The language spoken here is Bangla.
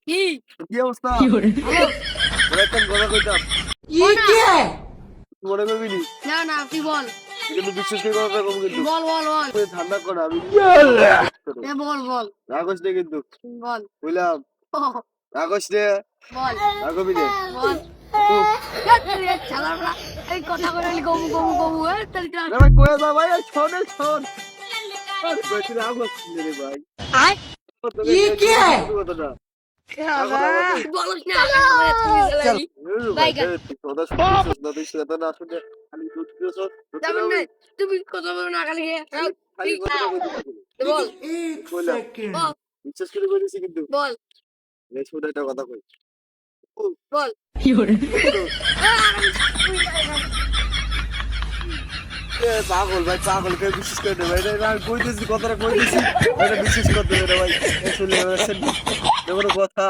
কি কি অবস্থা? হ্যালো ওরা একটা কথা কইতাম, মনে করবি নি? না না তুই বল কিন্তু বিশ্বাস করে কথা কম কিন্তু বল বল বল তুই ঠান্ডা কর আমি বল বল রাগস নে কিন্তু বল বুঝলাম রাগস নে বল রাগবি নে বল ছাড়া এই কথা করে গমু গমু গমু ভাই কয়ে যা ভাই শোনে শোন কইছি রাগস নে রে ভাই কি কথাটা বলস না তুমি চালাই ভাই তোরা শুনছিস না তুই সেটা না শুনে খালি দুধ দিয়েছ যেমন না তুমি কথা বলো না খালি খালি কথা কইছিস বল বললাম বল বিশ্বাস করে কইছিস কিন্তু বল এই শুনে একটা কথা কই বল পাগল ভাই পাগল কে বিশ্বাস করে ভাই এটা কইতেছি কথাটা কইতেছি এটা বিশ্বাস করতে রে ভাই এই শুনলে কোনো কথা